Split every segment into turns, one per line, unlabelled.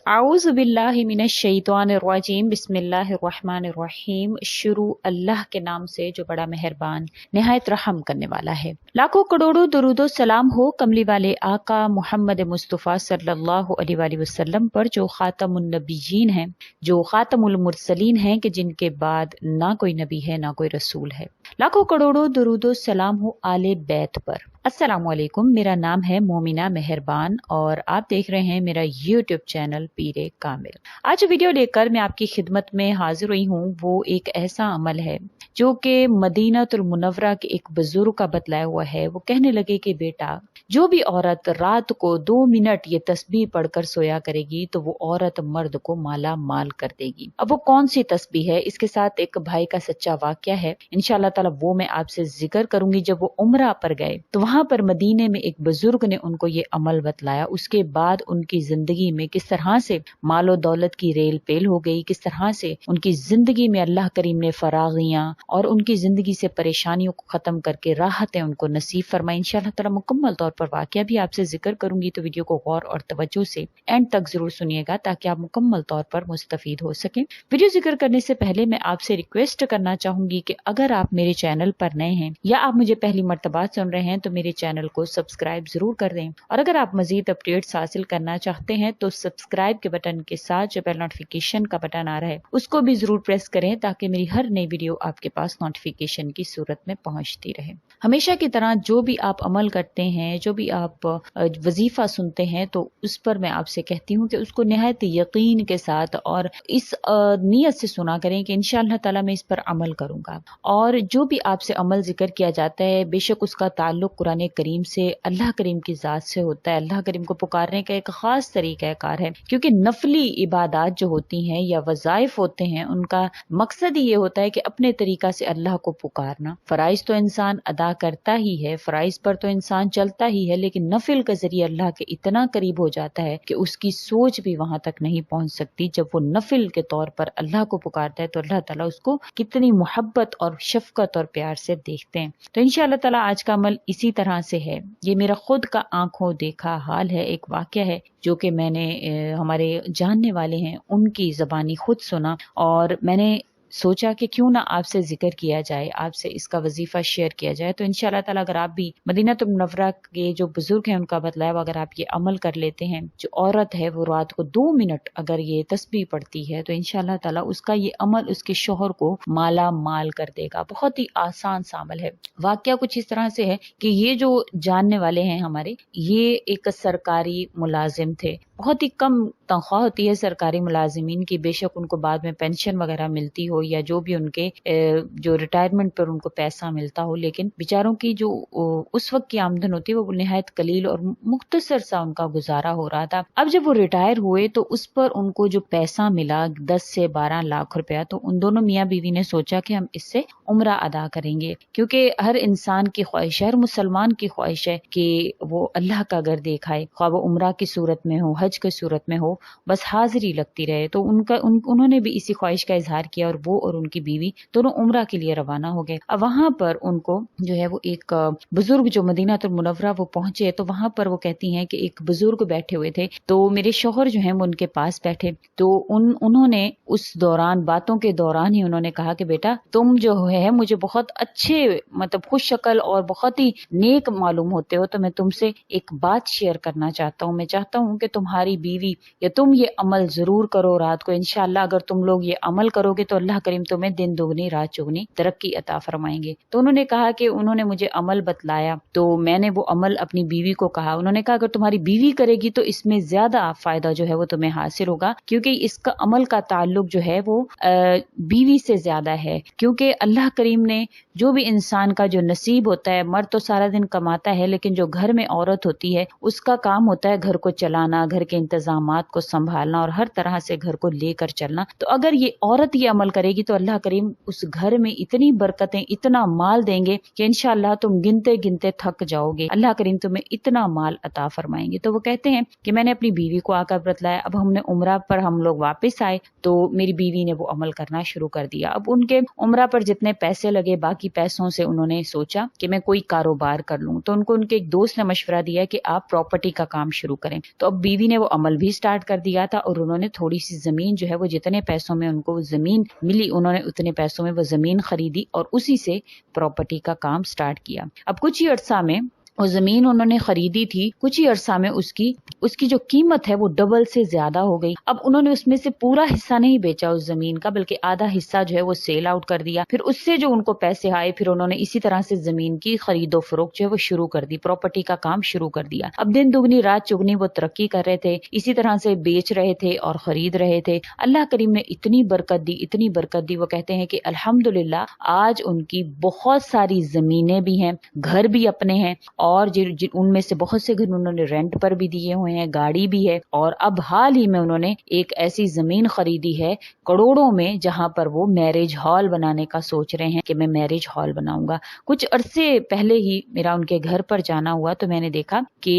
اعوذ باللہ من الشیطان الرجیم، بسم اللہ الرحمن الرحیم۔ شروع اللہ کے نام سے جو بڑا مہربان نہایت رحم کرنے والا ہے۔ لاکھوں کروڑوں درود و سلام ہو کملی والے آقا محمد مصطفیٰ صلی اللہ علیہ وآلہ وسلم پر، جو خاتم النبیین ہیں، جو خاتم المرسلین ہیں، کہ جن کے بعد نہ کوئی نبی ہے نہ کوئی رسول ہے۔ لاکھوں کروڑوں درود و سلام ہو آل بیت پر۔ السلام علیکم، میرا نام ہے مومنہ مہربان اور آپ دیکھ رہے ہیں میرا یوٹیوب چینل پیر کامل۔ آج جو ویڈیو لے کر میں آپ کی خدمت میں حاضر ہوئی ہوں وہ ایک ایسا عمل ہے جو کہ مدینہ المنورہ کے ایک بزرگ کا بتلایا ہوا ہے۔ وہ کہنے لگے کہ بیٹا، جو بھی عورت رات کو 2 منٹ یہ تسبیح پڑھ کر سویا کرے گی تو وہ عورت مرد کو مالا مال کر دے گی۔ اب وہ کون سی تسبیح ہے؟ اس کے ساتھ ایک بھائی کا سچا واقعہ ہے، انشاءاللہ تعالی وہ میں آپ سے ذکر کروں گی۔ جب وہ عمرہ پر گئے تو وہاں پر مدینے میں ایک بزرگ نے ان کو یہ عمل بتلایا۔ اس کے بعد ان کی زندگی میں کس طرح سے مال و دولت کی ریل پیل ہو گئی، کس طرح سے ان کی زندگی میں اللہ کریم نے فراغیاں اور ان کی زندگی سے پریشانیوں کو ختم کر کے راحتیں ان کو نصیب فرمائی۔ انشاءاللہ تعالی مکمل طور پر واقعہ بھی آپ سے ذکر کروں گی، تو ویڈیو کو غور اور توجہ سے اینڈ تک ضرور سنیے گا تاکہ آپ مکمل طور پر مستفید ہو سکیں۔ ویڈیو ذکر کرنے سے پہلے میں آپ سے ریکویسٹ کرنا چاہوں گی کہ اگر آپ میرے چینل پر نئے ہیں یا آپ مجھے پہلی مرتبہ سن رہے ہیں تو میرے چینل کو سبسکرائب ضرور کر دیں، اور اگر آپ مزید اپڈیٹس حاصل کرنا چاہتے ہیں تو سبسکرائب کے بٹن کے ساتھ جو بیل نوٹیفیکیشن کا بٹن آ رہا ہے اس کو بھی ضرور پریس کریں تاکہ میری ہر نئی ویڈیو آپ کے پاس نوٹیفیکیشن کی صورت میں پہنچتی رہے۔ ہمیشہ کی طرح جو بھی آپ عمل کرتے ہیں، جو بھی آپ وظیفہ سنتے ہیں، تو اس پر میں آپ سے کہتی ہوں کہ اس کو نہایت یقین کے ساتھ اور اس نیت سے سنا کریں کہ انشاءاللہ تعالی میں اس پر عمل کروں گا۔ اور جو بھی آپ سے عمل ذکر کیا جاتا ہے بے شک اس کا تعلق قرآن کریم سے، اللہ کریم کی ذات سے ہوتا ہے۔ اللہ کریم کو پکارنے کا ایک خاص طریقہ کار ہے، کیونکہ نفلی عبادات جو ہوتی ہیں یا وظائف ہوتے ہیں ان کا مقصد ہی یہ ہوتا ہے کہ اپنے طریقہ سے اللہ کو پکارنا۔ فرائض تو انسان ادا کرتا ہی ہے، فرائض پر تو انسان چلتا ہی ہے، لیکن نفل کے ذریعے اللہ کے اتنا قریب ہو جاتا ہے کہ اس کی سوچ بھی وہاں تک نہیں پہنچ سکتی۔ جب وہ نفل کے طور پر اللہ کو پکارتا ہے تو اللہ تعالیٰ اس کو کتنی محبت اور شفقت اور پیار سے دیکھتے ہیں۔ تو انشاءاللہ تعالیٰ آج کا عمل اسی طرح سے ہے۔ یہ میرا خود کا آنکھوں دیکھا حال ہے، ایک واقعہ ہے جو کہ میں نے ہمارے جاننے والے ہیں ان کی زبانی خود سنا، اور میں نے سوچا کہ کیوں نہ آپ سے ذکر کیا جائے، آپ سے اس کا وظیفہ شیئر کیا جائے۔ تو انشاءاللہ تعالیٰ اگر آپ بھی مدینہ المنورہ کے جو بزرگ ہیں ان کا بتلایا اگر آپ یہ عمل کر لیتے ہیں، جو عورت ہے وہ رات کو 2 منٹ اگر یہ تسبیح پڑھتی ہے تو انشاءاللہ تعالیٰ اس کا یہ عمل اس کے شوہر کو مالا مال کر دے گا۔ بہت ہی آسان سا عمل ہے۔ واقعہ کچھ اس طرح سے ہے کہ یہ جو جاننے والے ہیں ہمارے، یہ ایک سرکاری ملازم تھے۔ بہت ہی کم تنخواہ ہوتی ہے سرکاری ملازمین کی، بے شک ان کو بعد میں پینشن وغیرہ ملتی ہو یا جو بھی ان کے جو ریٹائرمنٹ پر ان کو پیسہ ملتا ہو، لیکن بیچاروں کی جو اس وقت کی آمدن ہوتی ہے وہ نہایت قلیل اور مختصر سا ان کا گزارا ہو رہا تھا۔ اب جب وہ ریٹائر ہوئے تو اس پر ان کو جو پیسہ ملا 10 سے 12 لاکھ روپیہ، تو ان دونوں میاں بیوی نے سوچا کہ ہم اس سے عمرہ ادا کریں گے، کیونکہ ہر انسان کی خواہش ہے، ہر مسلمان کی خواہش ہے کہ وہ اللہ کا گھر دیکھائے، خواہ وہ عمرہ کی صورت میں ہو، حج کی صورت میں ہو، بس حاضری لگتی رہے۔ تو انہوں نے بھی اسی خواہش کا اظہار کیا اور وہ اور ان کی بیوی دونوں عمرہ کے لیے روانہ ہو گئے۔ اب وہاں پر ان کو جو ہے وہ ایک بزرگ جو مدینہ المنورہ وہ پہنچے تو وہاں پر وہ کہتی ہیں کہ ایک بزرگ بیٹھے ہوئے تھے، تو میرے شوہر جو ہیں وہ ان کے پاس بیٹھے، تو انہوں نے اس دوران باتوں کے دوران ہی انہوں نے کہا کہ بیٹا تم جو ہے مجھے بہت اچھے مطلب خوش شکل اور بہت ہی نیک معلوم ہوتے ہو، تو میں تم سے ایک بات شیئر کرنا چاہتا ہوں۔ میں چاہتا ہوں کہ تمہاری بیوی یا تم یہ عمل ضرور کرو رات کو، انشاءاللہ اگر تم لوگ یہ عمل کرو گے تو اللہ کریم تمہیں دن دگنی رات چگنی ترقی عطا فرمائیں گے۔ تو انہوں نے کہا کہ انہوں نے مجھے عمل بتلایا تو میں نے وہ عمل اپنی بیوی کو کہا۔ انہوں نے کہا اگر تمہاری بیوی کرے گی تو اس میں زیادہ فائدہ جو ہے وہ تمہیں حاصل ہوگا، کیونکہ اس کا عمل کا تعلق جو ہے وہ بیوی سے زیادہ ہے، کیونکہ اللہ کریم نے جو بھی انسان کا جو نصیب ہوتا ہے، مرد تو سارا دن کماتا ہے لیکن جو گھر میں عورت ہوتی ہے اس کا کام ہوتا ہے گھر کو چلانا، گھر کے انتظامات کو سنبھالنا اور ہر طرح سے گھر کو لے کر چلنا۔ تو اگر یہ عورت یہ عمل کرے گی تو اللہ کریم اس گھر میں اتنی برکتیں، اتنا مال دیں گے کہ انشاءاللہ تم گنتے گنتے تھک جاؤ گے، اللہ کریم تمہیں اتنا مال عطا فرمائیں گے۔ تو وہ کہتے ہیں کہ میں نے اپنی بیوی کو آ کر بتلایا، اب ہم نے عمرہ پر ہم لوگ واپس آئے تو میری بیوی نے وہ عمل کرنا شروع کر دیا۔ اب ان کے عمرہ پر جتنے پیسے لگے باقی پیسوں سے انہوں نے سوچا کہ میں کوئی کاروبار کر لوں، تو ان کے ایک دوست نے مشورہ دیا کہ آپ پراپرٹی کا کام شروع کریں۔ تو اب بیوی نے وہ عمل بھی سٹارٹ کر دیا تھا اور انہوں نے تھوڑی سی زمین جو ہے وہ جتنے پیسوں میں ان کو وہ زمین ملی انہوں نے اتنے پیسوں میں وہ زمین خریدی اور اسی سے پراپرٹی کا کام سٹارٹ کیا۔ اب کچھ ہی عرصہ میں وہ زمین انہوں نے خریدی تھی، کچھ ہی عرصہ میں اس کی جو قیمت ہے وہ ڈبل سے زیادہ ہو گئی۔ اب انہوں نے اس میں سے پورا حصہ نہیں بیچا اس زمین کا، بلکہ آدھا حصہ جو ہے وہ سیل آؤٹ کر دیا۔ پھر اس سے جو ان کو پیسے آئے پھر انہوں نے اسی طرح سے زمین کی خرید و فروخت جو ہے وہ شروع کر دی، پراپرٹی کا کام شروع کر دیا۔ اب دن دگنی رات چگنی وہ ترقی کر رہے تھے، اسی طرح سے بیچ رہے تھے اور خرید رہے تھے۔ اللہ کریم نے اتنی برکت دی، اتنی برکت دی، وہ کہتے ہیں کہ الحمدللہ آج ان کی بہت ساری زمینیں بھی ہیں، گھر بھی اپنے ہیں، اور ان میں سے بہت سے گھر انہوں نے رینٹ پر بھی دیے ہوئے ہیں، گاڑی بھی ہے، اور اب حال ہی میں انہوں نے ایک ایسی زمین خریدی ہے کروڑوں میں جہاں پر وہ میرج ہال بنانے کا سوچ رہے ہیں کہ میں میرج ہال بناؤں گا۔ کچھ عرصے پہلے ہی میرا ان کے گھر پر جانا ہوا تو میں نے دیکھا کہ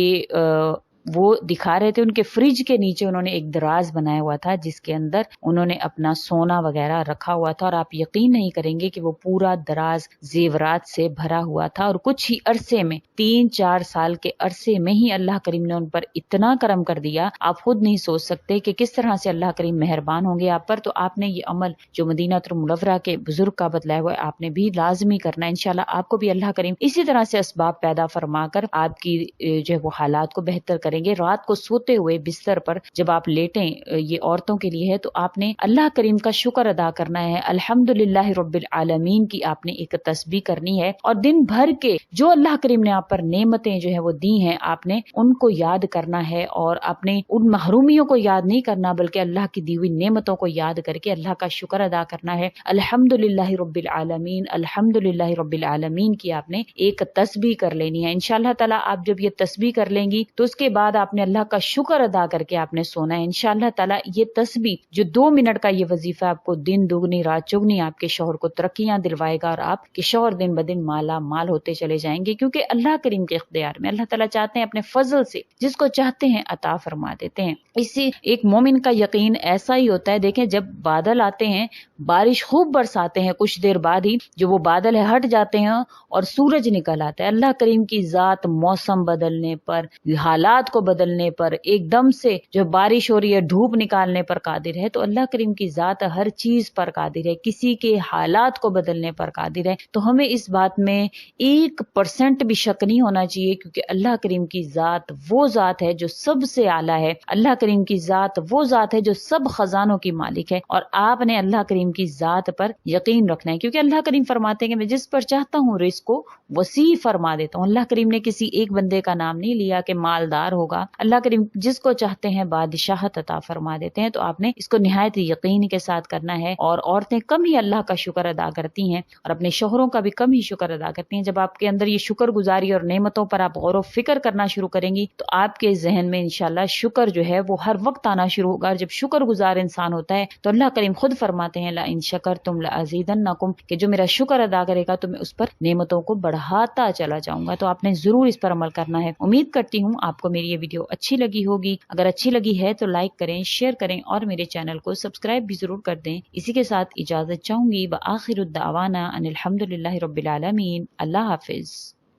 وہ دکھا رہے تھے ان کے فریج کے نیچے انہوں نے ایک دراز بنایا ہوا تھا جس کے اندر انہوں نے اپنا سونا وغیرہ رکھا ہوا تھا، اور آپ یقین نہیں کریں گے کہ وہ پورا دراز زیورات سے بھرا ہوا تھا، اور کچھ ہی عرصے میں 3-4 سال کے عرصے میں ہی اللہ کریم نے ان پر اتنا کرم کر دیا، آپ خود نہیں سوچ سکتے کہ کس طرح سے اللہ کریم مہربان ہوں گے آپ پر۔ تو آپ نے یہ عمل جو مدینہ المنورہ کے بزرگ کا بتلایا ہوا ہے آپ نے بھی لازمی کرنا ہے، انشاءاللہ آپ کو بھی اللہ کریم اسی طرح سے اسباب پیدا فرما کر آپ کی جو ہے وہ حالات کو بہتر کریں گے۔ رات کو سوتے ہوئے بستر پر جب آپ لیٹیں، یہ عورتوں کے لیے ہے، تو آپ نے اللہ کریم کا شکر ادا کرنا ہے، الحمدللہ رب العالمین کی آپ نے ایک تسبیح کرنی ہے، اور دن بھر کے جو اللہ کریم نے آپ پر نعمتیں جو ہے وہ دی ہیں آپ نے ان کو یاد کرنا ہے، اور اپنے ان محرومیوں کو یاد نہیں کرنا بلکہ اللہ کی دی ہوئی نعمتوں کو یاد کر کے اللہ کا شکر ادا کرنا ہے۔ الحمدللہ رب العالمین، الحمدللہ رب العالمین کی آپ نے ایک تسبیح کر لینی ہے۔ انشاءاللہ تعالی آپ جب یہ تسبیح کر لیں گی تو اس کے بعد آپ نے اللہ کا شکر ادا کر کے آپ نے سونا ہے۔ انشاءاللہ تعالی یہ تسبیح جو 2 منٹ کا یہ وظیفہ آپ کو دن دگنی رات چگنی آپ کے شوہر کو ترقیاں دلوائے گا، اور آپ کے شوہر دن بدن مالا مال ہوتے چلے جائیں گے، کیونکہ اللہ کریم کے اختیار میں اللہ تعالیٰ چاہتے ہیں اپنے فضل سے جس کو چاہتے ہیں عطا فرما دیتے ہیں۔ اسی ایک مومن کا یقین ایسا ہی ہوتا ہے، دیکھیں جب بادل آتے ہیں بارش خوب برساتے ہیں، کچھ دیر بعد ہی جو وہ بادل ہے ہٹ جاتے ہیں اور سورج نکل آتا ہے۔ اللہ کریم کی ذات موسم بدلنے پر، حالات کو بدلنے پر، ایک دم سے جو بارش ہو رہی ہے دھوپ نکالنے پر قادر ہے، تو اللہ کریم کی ذات ہر چیز پر قادر ہے، کسی کے حالات کو بدلنے پر قادر ہے۔ تو ہمیں اس بات میں 1% بھی شک نہیں ہونا چاہیے، کیونکہ اللہ کریم کی ذات وہ ذات ہے جو سب سے اعلیٰ ہے، اللہ کریم کی ذات وہ ذات ہے جو سب خزانوں کی مالک ہے، اور آپ نے اللہ کریم کی ذات پر یقین رکھنا ہے، کیونکہ اللہ کریم فرماتے ہیں کہ میں جس پر چاہتا ہوں رزق کو وسیع فرما دیتا ہوں۔ اللہ کریم نے کسی ایک بندے کا نام نہیں لیا کہ مالدار ہوگا، اللہ کریم جس کو چاہتے ہیں بادشاہت عطا فرما دیتے ہیں۔ تو آپ نے اس کو نہایت یقین کے ساتھ کرنا ہے، اور عورتیں کم ہی اللہ کا شکر ادا کرتی ہیں اور اپنے شوہروں کا بھی کم ہی شکر ادا کرتی ہیں۔ جب آپ کے اندر یہ شکر گزاری اور نعمتوں پر آپ غور و فکر کرنا شروع کریں گی تو آپ کے ذہن میں انشاءاللہ شکر جو ہے وہ ہر وقت آنا شروع ہوگا، اور جب شکر گزار انسان ہوتا ہے تو اللہ کریم خود فرماتے ہیں لَإِن شَكَرْتُمْ لَأَزِيدَنَّكُمْ، کہ جو میرا شکر ادا کرے گا تو میں اس پر نعمتوں کو بڑھاتا چلا جاؤں گا۔ تو آپ نے ضرور اس پر عمل کرنا ہے۔ امید کرتی ہوں آپ کو میری یہ ویڈیو اچھی لگی ہوگی، اگر اچھی لگی ہے تو لائک کریں، شیئر کریں، اور میرے چینل کو سبسکرائب بھی ضرور کر دیں۔ اسی کے ساتھ اجازت چاہوں گی، وآخر الدعوانا ان الحمدللہ رب العالمین۔ اللہ حافظ۔